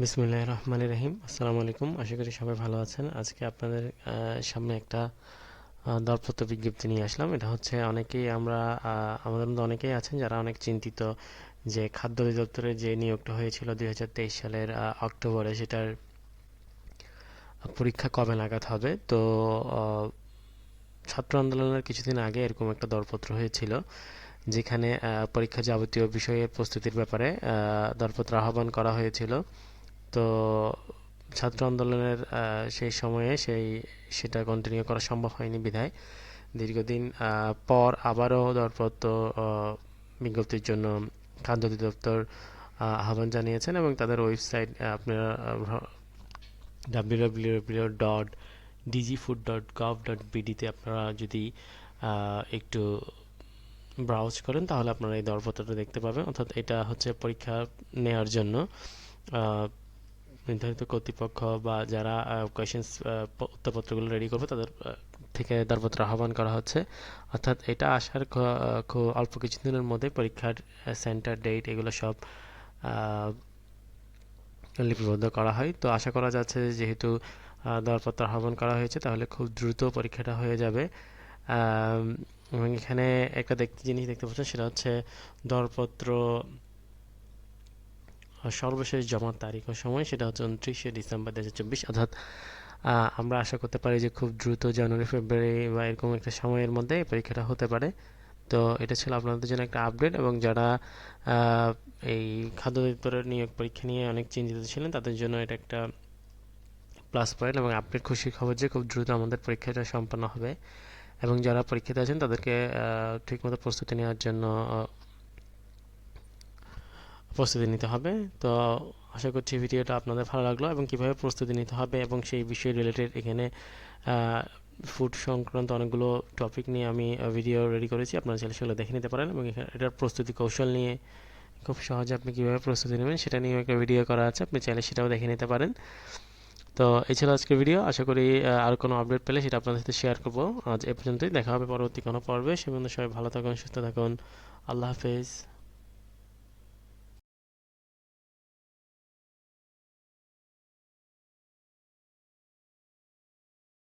বিসমিল্লাহির রহমানির রহিম। আসসালামু আলাইকুম। আশা করি সবাই ভালো আছেন। আজকে আপনাদের সামনে একটা দরপত্র বিজ্ঞপ্তি নিয়ে আসলাম। এটা হচ্ছে আমাদের মধ্যে অনেকেই আছেন যারা অনেক চিন্তিত যে খাদ্য অধিদপ্তরের যে নিয়োগটা হয়েছিল 2023 সালের অক্টোবরে, সেটার পরীক্ষা কবে নাগাদ হবে। তো ছাত্র আন্দোলনের কিছুদিন আগে এরকম একটা দরপত্র হয়েছিল, যেখানে পরীক্ষা যাবতীয় বিষয়ের প্রস্তুতির ব্যাপারে দরপত্র আহ্বান করা হয়েছিল। তো ছাত্র আন্দোলনের সেই সময়ে সেটা কন্টিনিউ করা সম্ভব হয়নি বিধায় দীর্ঘদিন পর আবারও দরপত্র বিজ্ঞপ্তির জন্য খাদ্য অধিদপ্তর আহ্বান জানিয়েছেন, এবং তাদের ওয়েবসাইট আপনারা www.dgfood.gov.bd তে আপনারা যদি একটু ব্রাউজ করেন তাহলে আপনারা এই দরপত্রটা দেখতে পাবেন। অর্থাৎ এটা হচ্ছে পরীক্ষা নেওয়ার জন্য নির্ধারিত কর্তৃপক্ষ বা যারা কোয়েশ্চেন্স উত্তরপত্রগুলো রেডি করবে তাদের থেকে দরপত্র আহ্বান করা হচ্ছে। অর্থাৎ এটা আসার খুব অল্প কিছুদিনের মধ্যে পরীক্ষার সেন্টার, ডেট এগুলো সব লিপিবদ্ধ করা হয়। তো আশা করা যাচ্ছে যে যেহেতু দরপত্র আহ্বান করা হয়েছে তাহলে খুব দ্রুত পরীক্ষাটা হয়ে যাবে। এবং এখানে একটা জিনিস দেখতে পাচ্ছেন, সেটা হচ্ছে দরপত্র সর্বশেষ জমার তারিখ ও সময়, সেটা হচ্ছে 29শে ডিসেম্বর 2024। অর্থাৎ আমরা আশা করতে পারি যে খুব দ্রুত জানুয়ারি ফেব্রুয়ারি বা এরকম একটা সময়ের মধ্যে এই পরীক্ষাটা হতে পারে। তো এটা ছিল আপনাদের জন্য একটা আপডেট, এবং যারা এই খাদ্য অধিদপ্তরের নিয়োগ পরীক্ষা নিয়ে অনেক চিন্তিত ছিলেন তাদের জন্য এটা একটা প্লাস পয়েন্ট এবং আপডেট, খুশির খবর যে খুব দ্রুত আমাদের পরীক্ষাটা সম্পন্ন হবে। এবং যারা পরীক্ষাতে আছেন তাদেরকে ঠিকমতো প্রস্তুতি নেওয়ার জন্য প্রস্তুতি নিতে হবে। তো আশা করছি ভিডিওটা আপনাদের ভালো লাগলো, এবং কিভাবে প্রস্তুতি নিতে হবে এবং সেই বিষয় রিলেটেড এখানে ফুড সংক্রান্ত অনেকগুলো টপিক নিয়ে আমি ভিডিও রেডি করেছি। আপনারা চাইলে সেগুলো দেখে নিতে পারেন, এবং এটার প্রস্তুতি কৌশল নিয়ে খুব সহজে আপনি কীভাবে প্রস্তুতি নেবেন সেটা নিয়ে একটা ভিডিও করা আছে, আপনি চাইলে সেটাও দেখে নিতে পারেন। তো এই ছিল আজকের ভিডিও। আশা করি আর কোনো আপডেট পেলে সেটা আপনাদের সাথে শেয়ার করবো। আজ এ পর্যন্তই, দেখা হবে পরবর্তী কোনো পর্বে। সে পর্যন্ত সবাই ভালো থাকুন, সুস্থ থাকুন। আল্লাহ হাফেজ।